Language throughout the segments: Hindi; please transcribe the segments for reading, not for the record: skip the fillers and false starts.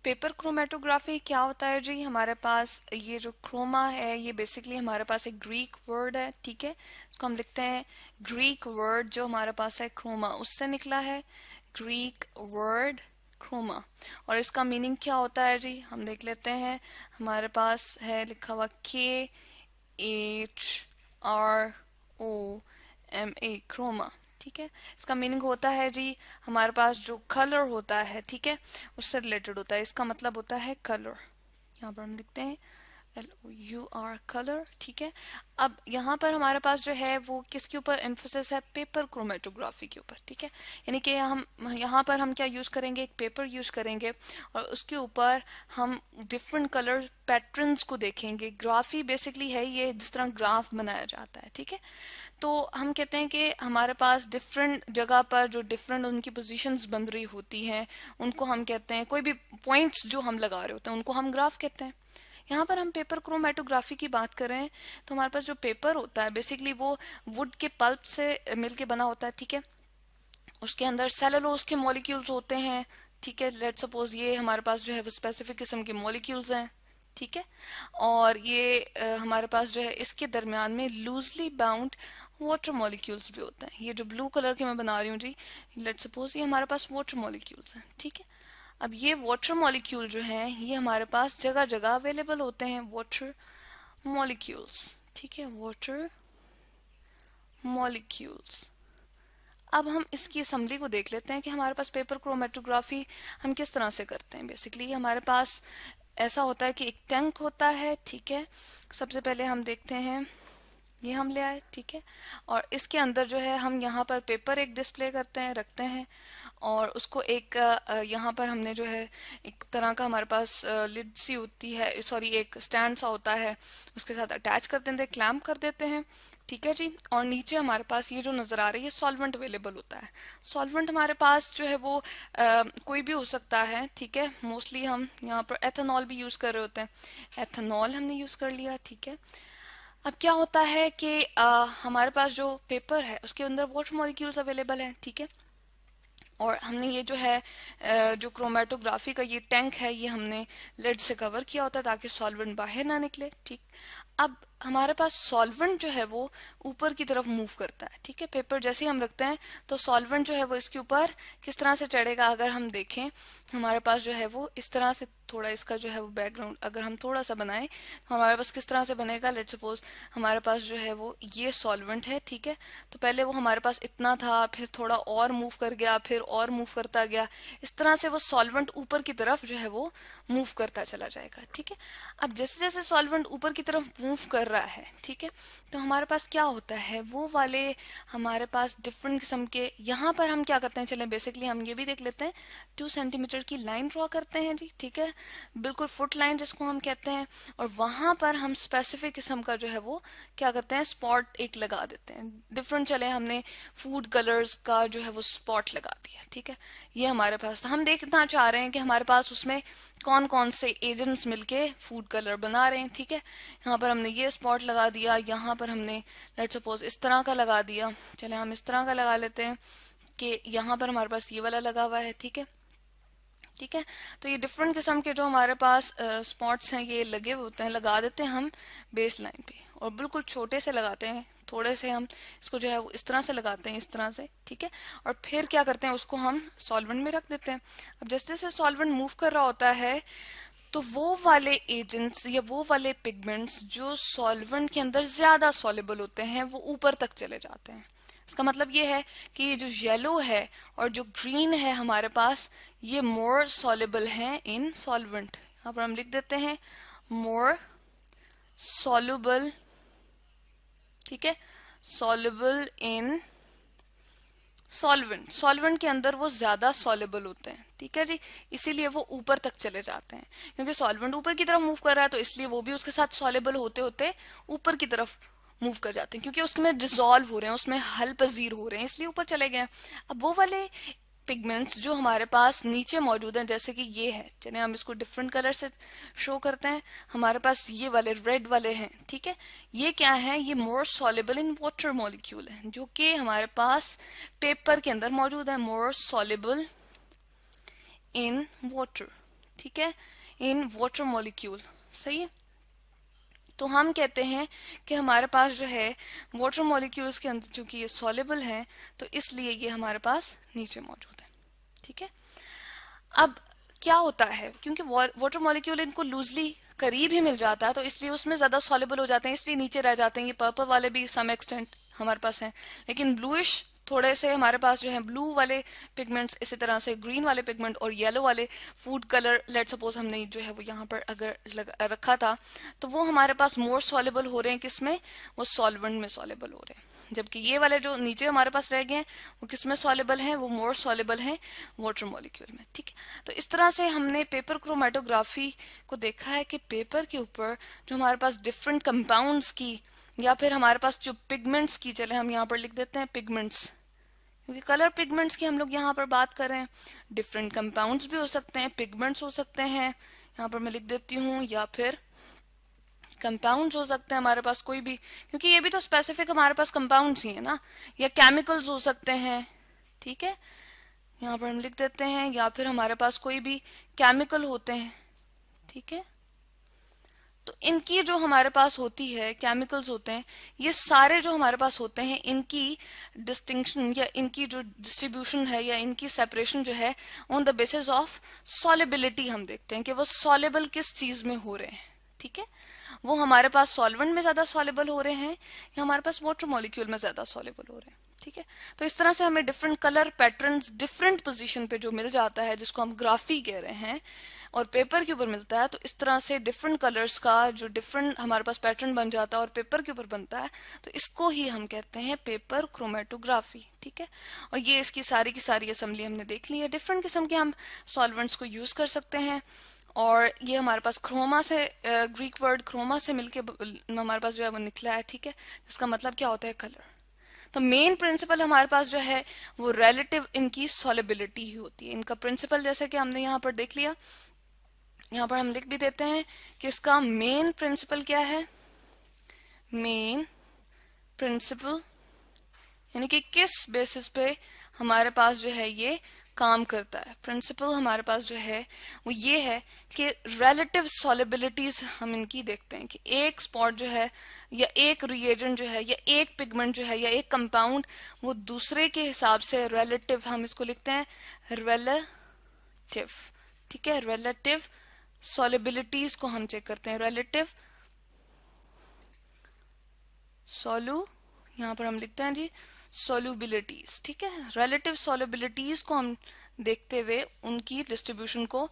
पेपर क्रोमेटोग्राफी क्या होता है जी? हमारे पास ये जो क्रोमा है ये बेसिकली हमारे पास एक ग्रीक वर्ड है, ठीक है। इसको हम लिखते हैं ग्रीक वर्ड जो हमारे पास है क्रोमा, उससे निकला है ग्रीक वर्ड क्रोमा। और इसका मीनिंग क्या होता है जी? हम देख लेते हैं। हमारे पास है लिखा हुआ KHROMA क्रोमा, ठीक है। इसका मीनिंग होता है जी हमारे पास जो कलर होता है, ठीक है, उससे रिलेटेड होता है। इसका मतलब होता है कलर। यहाँ पर हम लिखते हैं LOUR कलर, ठीक है। अब यहाँ पर हमारे पास जो है वो किसके ऊपर एम्फोसिस है? पेपर क्रोमेटोग्राफी के ऊपर, ठीक है। यानी कि हम यहाँ पर हम क्या यूज करेंगे? एक पेपर यूज करेंगे और उसके ऊपर हम डिफरेंट कलर पैटर्न्स को देखेंगे। ग्राफी बेसिकली है ये जिस तरह ग्राफ बनाया जाता है, ठीक है। तो हम कहते हैं कि हमारे पास डिफरेंट जगह पर जो डिफरेंट उनकी पोजीशंस बन रही होती हैं उनको हम कहते हैं, कोई भी पॉइंट्स जो हम लगा रहे होते हैं उनको हम ग्राफ कहते हैं। यहाँ पर हम पेपर क्रोमेटोग्राफी की बात करें तो हमारे पास जो पेपर होता है बेसिकली वो वुड के पल्प से मिलके बना होता है, ठीक है। उसके अंदर सेलुलोज के मॉलिक्यूल्स होते हैं, ठीक है। लेट्स सपोज ये हमारे पास जो है वो स्पेसिफिक किस्म के मॉलिक्यूल्स हैं, ठीक है। और ये हमारे पास जो है इसके दरमियान में लूजली बाउंड वाटर मॉलिक्यूल्स भी होते हैं। ये जो ब्लू कलर के मैं बना रही हूँ जी, लेट्स सपोज ये हमारे पास वाटर मॉलिक्यूल्स हैं, ठीक है। अब ये वाटर मॉलिक्यूल जो हैं ये हमारे पास जगह जगह अवेलेबल होते हैं, वाटर मॉलिक्यूल्स, ठीक है, वाटर मॉलिक्यूल्स। अब हम इसकी असम्बली को देख लेते हैं कि हमारे पास पेपर क्रोमेटोग्राफी हम किस तरह से करते हैं। बेसिकली हमारे पास ऐसा होता है कि एक टैंक होता है, ठीक है। सबसे पहले हम देखते हैं ये हम ले आए, ठीक है। और इसके अंदर जो है हम यहाँ पर पेपर एक डिस्प्ले करते हैं, रखते हैं और उसको एक यहाँ पर हमने जो है एक तरह का हमारे पास लिड सी होती है, सॉरी एक स्टैंड सा होता है, उसके साथ अटैच कर देते हैं, क्लैम्प कर देते हैं, ठीक है जी। और नीचे हमारे पास ये जो नजर आ रही है सॉल्वेंट अवेलेबल होता है। सॉल्वेंट हमारे पास जो है वो कोई भी हो सकता है, ठीक है। मोस्टली हम यहाँ पर एथेनॉल भी यूज कर रहे होते हैं, एथेनॉल हमने यूज कर लिया, ठीक है। अब क्या होता है कि हमारे पास जो पेपर है उसके अंदर वाटर मॉलिक्यूल्स अवेलेबल हैं, ठीक है। और हमने ये जो है जो क्रोमेटोग्राफी का ये टैंक है ये हमने लिड से कवर किया होता है ताकि सॉल्वेंट बाहर ना निकले, ठीक। अब हमारे पास सॉल्वेंट जो है वो ऊपर की तरफ मूव करता है, ठीक है। पेपर जैसे ही हम रखते हैं तो सॉल्वेंट जो है वो इसके ऊपर किस तरह से चढ़ेगा, अगर हम देखें हमारे पास जो है वो इस तरह से थोड़ा इसका जो है वो बैकग्राउंड अगर हम थोड़ा सा बनाएं तो हमारे पास किस तरह से बनेगा। लेट्स सपोज हमारे पास जो है वो ये सॉल्वेंट है, ठीक है। तो पहले वो हमारे पास इतना था, फिर थोड़ा और मूव कर गया, फिर और मूव करता गया, इस तरह से वो सॉल्वेंट ऊपर की तरफ जो है वो मूव करता चला जाएगा, ठीक है। अब जैसे जैसे सॉल्वेंट ऊपर की तरफ मूव कर रहा है, ठीक है, तो हमारे पास क्या होता है वो वाले हमारे पास डिफरेंट किस्म के, यहाँ पर हम क्या करते हैं, चलें बेसिकली हम ये भी देख लेते हैं। 2 सेंटीमीटर की लाइन ड्रॉ करते हैं जी, ठीक है, बिल्कुल फुट लाइन जिसको हम कहते हैं। और वहां पर हम स्पेसिफिक किस्म का जो है वो क्या करते हैं, स्पॉट एक लगा देते हैं। डिफरेंट चले हमने फूड कलर्स का जो है वो स्पॉट लगा दिया, ठीक है। ये हमारे पास हम देखना चाह रहे हैं कि हमारे पास उसमें कौन कौन से एजेंट्स मिलके फूड कलर बना रहे हैं, ठीक है। यहाँ पर हमने ये स्पॉट लगा दिया, यहाँ पर हमने लेट्स सपोज इस तरह का लगा दिया। चले हम इस तरह का लगा लेते हैं कि यहाँ पर हमारे पास ये वाला लगा हुआ है, ठीक है, ठीक है। तो ये डिफरेंट किस्म के जो हमारे पास स्पॉट्स हैं ये लगे हुए होते हैं, लगा देते हैं हम बेस लाइन पे और बिल्कुल छोटे से लगाते हैं, थोड़े से हम इसको जो है वो इस तरह से लगाते हैं, इस तरह से, ठीक है। और फिर क्या करते हैं उसको हम सॉल्वेंट में रख देते हैं। अब जैसे जैसे सॉल्वेंट मूव कर रहा होता है तो वो वाले एजेंट्स या वो वाले पिगमेंट्स जो सॉल्वेंट के अंदर ज्यादा सॉल्युबल होते हैं वो ऊपर तक चले जाते हैं। इसका मतलब ये है कि ये जो येलो है और जो ग्रीन है हमारे पास ये मोर सॉल्युबल हैं इन सॉल्वेंट। यहाँ पर हम लिख देते हैं मोर सॉल्युबल, ठीक है, सॉल्युबल इन सॉल्वेंट। सॉल्वेंट के अंदर वो ज्यादा सॉल्युबल होते हैं, ठीक है जी, इसीलिए वो ऊपर तक चले जाते हैं। क्योंकि सॉल्वेंट ऊपर की तरफ मूव कर रहा है तो इसलिए वो भी उसके साथ सॉल्युबल होते होते ऊपर की तरफ मूव कर जाते हैं, क्योंकि उसमें डिसॉल्व हो रहे हैं, उसमें हल पजीर हो रहे हैं, इसलिए ऊपर चले गए। अब वो वाले पिगमेंट्स जो हमारे पास नीचे मौजूद हैं जैसे कि ये है, चलिए हम इसको डिफरेंट कलर से शो करते हैं। हमारे पास ये वाले रेड वाले हैं, ठीक है, ये क्या है, ये मोर सॉल्युबल इन वाटर मॉलिक्यूल है जो कि हमारे पास पेपर के अंदर मौजूद है, मोर सॉल्युबल इन वाटर, ठीक है, इन वाटर मॉलिक्यूल। सही है, तो हम कहते हैं कि हमारे पास जो है वाटर मॉलिक्यूल्स के अंदर चूंकि ये सॉलेबल हैं, तो इसलिए ये हमारे पास नीचे मौजूद है। ठीक है, अब क्या होता है, क्योंकि वाटर मॉलिक्यूल इनको लूजली करीब ही मिल जाता है, तो इसलिए उसमें ज्यादा सॉलेबल हो जाते हैं, इसलिए नीचे रह जाते हैं। ये पर्पल वाले भी सम एक्सटेंट हमारे पास हैं, लेकिन ब्लूइश थोड़े से हमारे पास जो है ब्लू वाले पिगमेंट्स, इसी तरह से ग्रीन वाले पिगमेंट और येलो वाले फूड कलर, लेट सपोज हमने जो है वो यहाँ पर अगर रखा था, तो वो हमारे पास मोर सॉलेबल हो रहे हैं। किसमें? वो सॉल्वेंट में सॉलेबल हो रहे हैं। जबकि ये वाले जो नीचे हमारे पास रह गए हैं वो किसमें सॉलेबल हैं? वो मोर सॉलेबल हैं वाटर मॉलिक्यूल में। ठीक है, तो इस तरह से हमने पेपर क्रोमेटोग्राफी को देखा है कि पेपर के ऊपर जो हमारे पास डिफरेंट कंपाउंड्स की, या फिर हमारे पास जो पिगमेंट्स की, चले हम यहाँ पर लिख देते हैं पिगमेंट्स, क्योंकि कलर पिगमेंट्स की हम लोग यहाँ पर बात कर रहे हैं। डिफरेंट कंपाउंड्स भी हो सकते हैं, पिगमेंट्स हो सकते हैं, यहाँ पर मैं लिख देती हूँ, या फिर कंपाउंड्स हो सकते हैं हमारे पास कोई भी, क्योंकि ये भी तो स्पेसिफिक हमारे पास कंपाउंड्स ही है ना, या केमिकल्स हो सकते हैं। ठीक है, यहाँ पर हम लिख देते हैं, या फिर हमारे पास कोई भी केमिकल होते हैं। ठीक है, तो इनकी जो हमारे पास होती है केमिकल्स होते हैं, ये सारे जो हमारे पास होते हैं, इनकी डिस्टिंक्शन या इनकी जो डिस्ट्रीब्यूशन है या इनकी सेपरेशन जो है on the basis of solubility हम देखते हैं कि वो सॉलेबल किस चीज में हो रहे हैं। ठीक है, वो हमारे पास सॉल्वेंट में ज्यादा सॉलेबल हो रहे हैं या हमारे पास वाटर मॉलिक्यूल में ज्यादा सॉलेबल हो रहे हैं। ठीक है, तो इस तरह से हमें different colour patterns different position पे जो मिल जाता है, जिसको हम ग्राफी कह रहे हैं, और पेपर के ऊपर मिलता है, तो इस तरह से डिफरेंट कलर्स का जो डिफरेंट हमारे पास पैटर्न बन जाता है और पेपर के ऊपर बनता है, तो इसको ही हम कहते हैं पेपर क्रोमेटोग्राफी। ठीक है, और ये इसकी सारी की सारी असेंबली हमने देख ली है। डिफरेंट किस्म के हम सॉल्वेंट्स को यूज कर सकते हैं, और ये हमारे पास क्रोमा से, ग्रीक वर्ड क्रोमा से मिलके हमारे पास जो है वो निकला है। ठीक है, जिसका मतलब क्या होता है? कलर। तो मेन प्रिंसिपल हमारे पास जो है वो रिलेटिव इनकी सॉलेबिलिटी ही होती है। इनका प्रिंसिपल जैसे कि हमने यहाँ पर देख लिया, यहाँ पर हम लिख भी देते हैं कि इसका मेन प्रिंसिपल क्या है। मेन प्रिंसिपल यानी कि किस बेसिस पे हमारे पास जो है ये काम करता है। प्रिंसिपल हमारे पास जो है वो ये है कि रिलेटिव सॉलिबिलिटीज हम इनकी देखते हैं कि एक स्पॉट जो है या एक रिएजेंट जो है या एक पिगमेंट जो है या एक कंपाउंड, वो दूसरे के हिसाब से रिलेटिव, हम इसको लिखते हैं रिलेटिव। ठीक है, रिलेटिव सॉलिबिलिटीज को हम चेक करते हैं। रिलेटिव यहाँ पर हम लिखते हैं जी सॉल्युबिलिटीज। ठीक है, रिलेटिव सॉल्युबिलिटीज को हम देखते हुए उनकी डिस्ट्रीब्यूशन को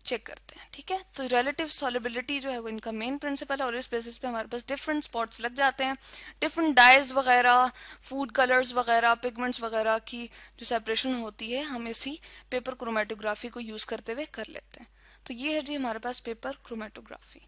चेक करते हैं। ठीक है, तो रिलेटिव सॉल्युबिलिटी जो है वो इनका मेन प्रिंसिपल है, और इस बेसिस पे हमारे पास डिफरेंट स्पॉट्स लग जाते हैं। डिफरेंट डाइज वगैरह, फूड कलर्स वगैरह, पिगमेंट्स वगैरह की जो सेपरेशन होती है हम इसी पेपर क्रोमेटोग्राफी को यूज करते हुए कर लेते हैं। तो ये है जी हमारे पास पेपर क्रोमेटोग्राफी।